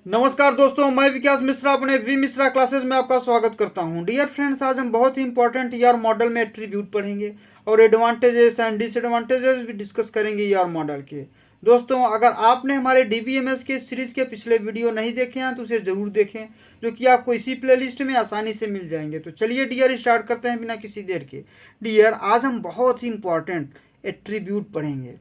नमस्कार दोस्तों, मैं विकास मिश्रा अपने वी मिश्रा क्लासेस में आपका स्वागत करता हूं। डियर फ्रेंड्स, आज हम बहुत ही इंपॉर्टेंट ईआर मॉडल में एट्रीब्यूट पढ़ेंगे और एडवांटेजेस एंड डिसएडवांटेजेस भी डिस्कस करेंगे ईआर मॉडल के। दोस्तों, अगर आपने हमारे डीबीएमएस के सीरीज के पिछले वीडियो नहीं देखे हैं तो उसे जरूर देखें, जो कि आपको इसी प्लेलिस्ट में आसानी से मिल जाएंगे। तो चलिए डियर, स्टार्ट करते हैं बिना किसी देर के। डियर, आज हम बहुत ही इंपॉर्टेंट एट्रीब्यूट पढ़ेंगे।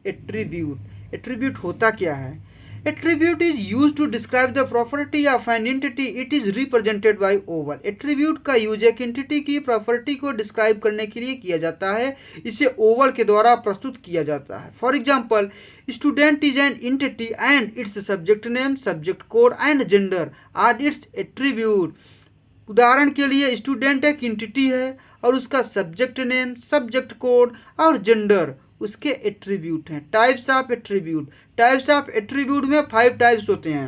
एट्रीब्यूट होता क्या है? Attribute is used to describe the property of an entity. It is represented by oval. Attribute का यूज एक एंटिटी की प्रॉपर्टी को डिस्क्राइब करने के लिए किया जाता है। इसे ओवल के द्वारा प्रस्तुत किया जाता है। For example, student is an entity and its subject name, subject code and gender are its attribute. उदाहरण के लिए, स्टूडेंट एक एंटिटी है और उसका सब्जेक्ट नेम, सब्जेक्ट कोड और जेंडर उसके एट्रीब्यूट हैं। टाइप्स ऑफ एट्रीब्यूट में 5 टाइप्स होते हैं।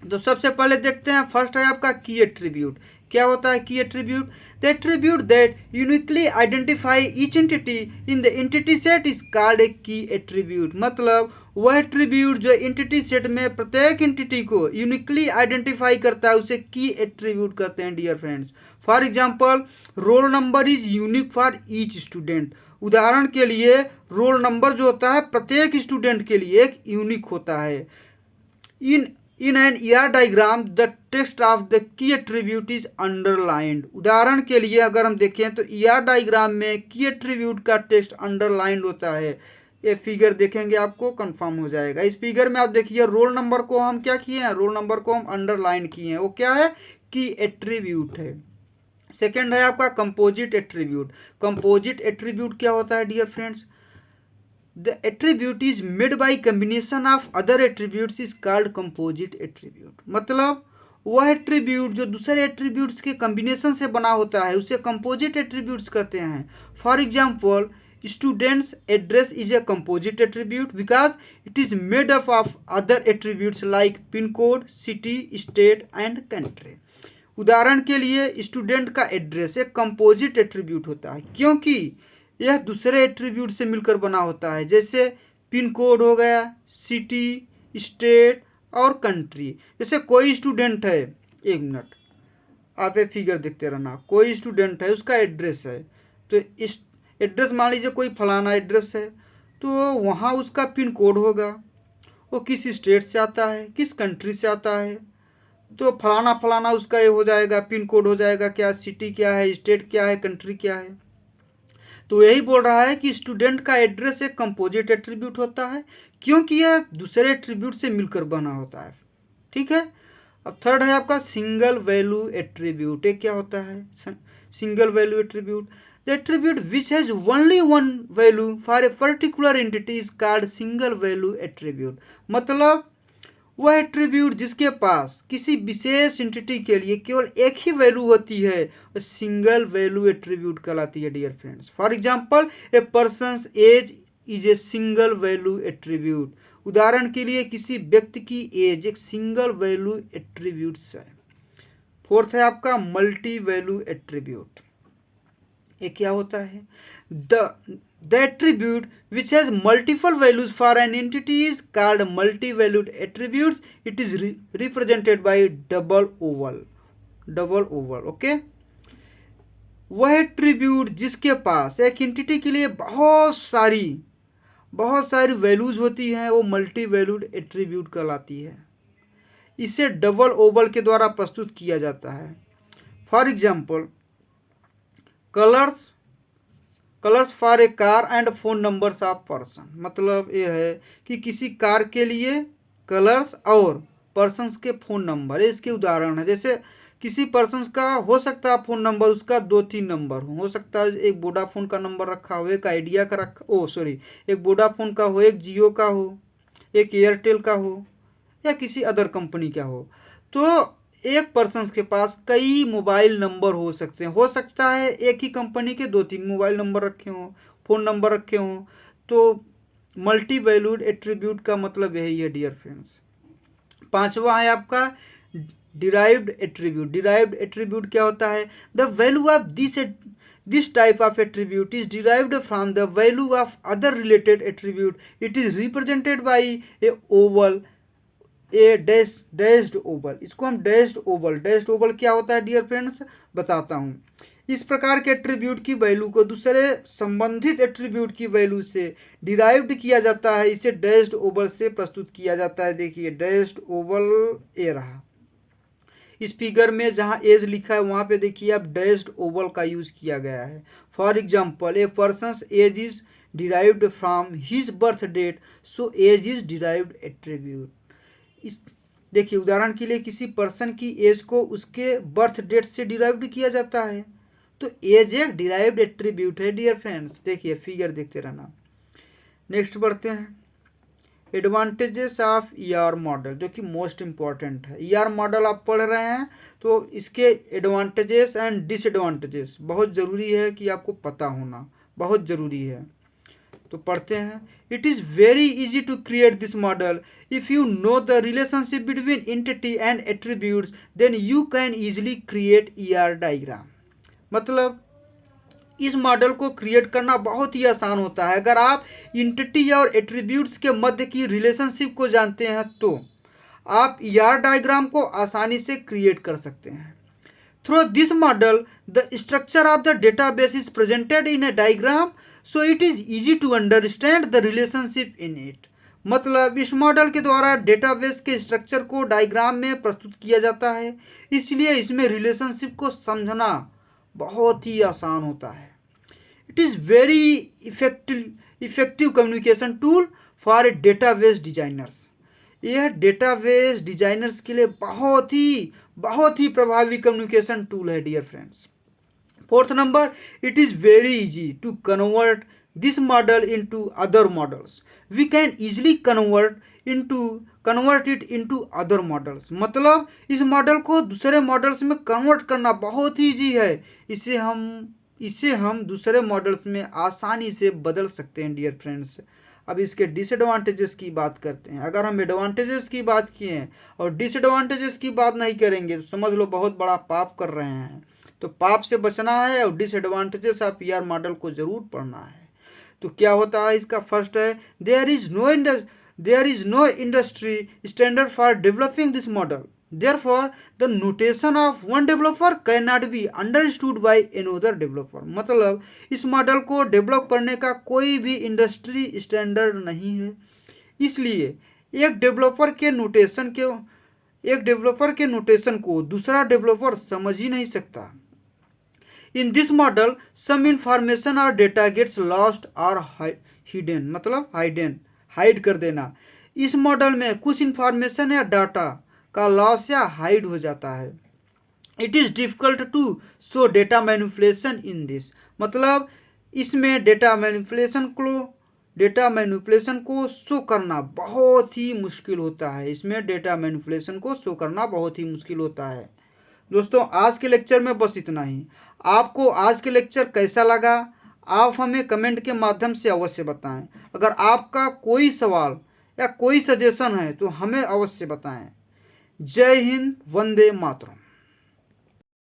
तो सबसे पहले देखते हैं, फर्स्ट है आपका की एट्रीब्यूट। क्या होता है की attribute? The attribute that uniquely identify each entity in the entity set is called a की एट्रीब्यूट। मतलब वह एट्रीब्यूट जो एंटिटी सेट में प्रत्येक एंटिटी को यूनिकली आइडेंटिफाई करता है उसे की एट्रीब्यूट कहते हैं। Dear friends, for example, roll number is unique for each student. उदाहरण के लिए, रोल नंबर जो होता है प्रत्येक स्टूडेंट के लिए एक यूनिक होता है। In an ER diagram the text of the key attribute is underlined. उदाहरण के लिए अगर हम देखें तो ईआर डायग्राम में की एट्रीब्यूट का टेक्स्ट अंडरलाइंड होता है। ये फिगर देखेंगे आपको कंफर्म हो जाएगा। इस फिगर में आप देखिए, रोल नंबर को हम क्या किए हैं? रोल नंबर को हम अंडरलाइन किए हैं। वो क्या है? की एट्रीब्यूट है। सेकेंड है आपका कंपोजिट एट्रीब्यूट। कंपोजिट एट्रीब्यूट क्या होता है dear friends? The attribute is made by combination of other attributes is called composite attribute. मतलब वह एट्रीब्यूट जो दूसरे एट्रीब्यूट्स के कॉम्बिनेशन से बना होता है उसे कंपोजिट एट्रीब्यूट्स कहते हैं। For example, students address is a composite attribute because it is made up of other attributes like pin code, city, state and country. उदाहरण के लिए, स्टूडेंट का एड्रेस एक कंपोजिट एट्रीब्यूट होता है क्योंकि यह दूसरे एट्रीब्यूट से मिलकर बना होता है, जैसे पिन कोड हो गया, सिटी, स्टेट और कंट्री। जैसे कोई स्टूडेंट है, एक मिनट आप ये फिगर देखते रहना, कोई स्टूडेंट है उसका एड्रेस है, तो इस एड्रेस मान लीजिए कोई फलाना एड्रेस है, तो वहाँ उसका पिन कोड होगा, वो किस स्टेट से आता है, किस कंट्री से आता है, तो फलाना फलाना उसका ये हो जाएगा, पिन कोड हो जाएगा, क्या सिटी क्या है, स्टेट क्या है, कंट्री क्या है। तो यही बोल रहा है कि स्टूडेंट का एड्रेस एक कंपोजिट एट्रीब्यूट होता है क्योंकि यह दूसरे एट्रीब्यूट से मिलकर बना होता है। ठीक है। अब थर्ड है आपका सिंगल वैल्यू एट्रीब्यूट। एक क्या होता है? Single value attribute. The attribute which has only one value for a particular entity is called single value attribute. मतलब वह एट्रीब्यूट जिसके पास किसी विशेष एंटिटी के लिए केवल एक ही वैल्यू होती है वह सिंगल वैल्यू एट्रीब्यूट कहलाती है। Dear friends, for example, a person's age is a single value attribute. उदाहरण के लिए, किसी व्यक्ति की एज एक सिंगल वैल्यू एट्रीब्यूट है। फोर्थ है आपका मल्टी वैल्यू एट्रीब्यूट। ये क्या होता है? The attribute which has multiple values for an entity is called multi-valued attributes. It is represented by double oval. Okay? वह एट्रीब्यूट जिसके पास एक एंटिटी के लिए बहुत सारी वैल्यूज होती हैं वो मल्टी वैल्यूड एट्रीब्यूट कहलाती है। इसे डबल ओवल के द्वारा प्रस्तुत किया जाता है। For example, colours for a car and phone numbers of person. मतलब ये है कि किसी कार के लिए कलर्स और पर्सन्स के फ़ोन नंबर, इसके उदाहरण है। जैसे किसी पर्सन्स का हो सकता है फ़ोन नंबर उसका 2-3 नंबर हो सकता है एक वोडाफोन का नंबर रखा हो, एक आइडिया का एक वोडाफोन का हो, एक जियो का हो, एक एयरटेल का हो या किसी अदर कंपनी का हो। तो एक पर्सन के पास कई मोबाइल नंबर हो सकते हैं। हो सकता है एक ही कंपनी के 2-3 मोबाइल नंबर रखे हों, फ़ोन नंबर रखे हों। तो मल्टी वैल्यूड एट्रीब्यूट का मतलब यही है डियर फ्रेंड्स। पांचवा है आपका डिराइव्ड एट्रीब्यूट। डिराइव्ड एट्रीब्यूट क्या होता है? The value of this type of attribute is derived from the value of other related attribute. It is represented by A Oval A dashed Oval, इसको हम dashed Oval क्या होता है dear friends बताता हूँ। इस प्रकार के एट्रीब्यूट की वैल्यू को दूसरे संबंधित एट्रीब्यूट की वैल्यू से डिराइव्ड किया जाता है, इसे डैश्ड ओवल से प्रस्तुत किया जाता है। देखिए डैश्ड ओवल ए रहा, इस फिगर में जहाँ एज लिखा है वहाँ पे देखिए आप डैश्ड ओवल का यूज किया गया है। For example a person's age is derived from his birth date, so age is derived attribute. इस देखिए उदाहरण के लिए किसी पर्सन की एज को उसके बर्थ डेट से डिराइव्ड किया जाता है, तो एज एक डिराइव्ड एट्रीब्यूट है डियर फ्रेंड्स। देखिए फिगर देखते रहना। नेक्स्ट बढ़ते हैं, एडवांटेजेस ऑफ ईआर मॉडल, जो कि मोस्ट इंपॉर्टेंट है। ईआर मॉडल आप पढ़ रहे हैं तो इसके एडवांटेजेस एंड डिसएडवांटेजेस बहुत ज़रूरी है कि आपको पता होना, बहुत ज़रूरी है। तो पढ़ते हैं। It is very easy to create this model if you know the relationship between entity and attributes, then you can easily create ER diagram. मतलब इस मॉडल को क्रिएट करना बहुत ही आसान होता है। अगर आप एंटिटी और एट्रीब्यूट्स के मध्य की रिलेशनशिप को जानते हैं तो आप ईआर डायग्राम को आसानी से क्रिएट कर सकते हैं। Through this model the structure of the database is presented in a diagram, so it is easy to understand the relationship in it. मतलब इस मॉडल के द्वारा डेटाबेस के स्ट्रक्चर को डायग्राम में प्रस्तुत किया जाता है, इसलिए इसमें रिलेशनशिप को समझना बहुत ही आसान होता है। It is very effective communication tool for database designers. यह डेटाबेस डिजाइनर्स के लिए बहुत ही प्रभावी कम्युनिकेशन टूल है dear friends. Fourth number, it is very easy to convert this model into other models. We can easily convert it into other models. मतलब इस model को दूसरे मॉडल्स में कन्वर्ट करना बहुत ही ईजी है। इसे हम दूसरे मॉडल्स में आसानी से बदल सकते हैं डियर फ्रेंड्स। अब इसके डिसएडवांटेजेस की बात करते हैं। अगर हम एडवांटेजेस की बात किए हैं और डिसएडवांटेजेस की बात नहीं करेंगे तो समझ लो बहुत बड़ा पाप कर रहे हैं। तो पाप से बचना है और डिसएडवांटेजेस ऑफ ईआर मॉडल को जरूर पढ़ना है। तो क्या होता है इसका? फर्स्ट है, there is no industry standard for developing this model, therefore the notation of one developer cannot be understood by another developer। मतलब इस मॉडल को डेवलप करने का कोई भी इंडस्ट्री स्टैंडर्ड नहीं है, इसलिए एक डेवलपर के नोटेशन को दूसरा डेवलपर समझ ही नहीं सकता। In this model some information और डेटा गेट्स लॉस्ट और हिडन, मतलब हाइड कर देना। इस मॉडल में कुछ इंफॉर्मेशन या डाटा का लॉस या हाइड हो जाता है। It is difficult to show data manipulation in this. मतलब इसमें डेटा मैनिपुलेशन को शो करना बहुत ही मुश्किल होता है। दोस्तों आज के लेक्चर में बस इतना ही। आपको आज के लेक्चर कैसा लगा आप हमें कमेंट के माध्यम से अवश्य बताएं। अगर आपका कोई सवाल या कोई सजेशन है तो हमें अवश्य बताएं। जय हिंद, वंदे मातरम।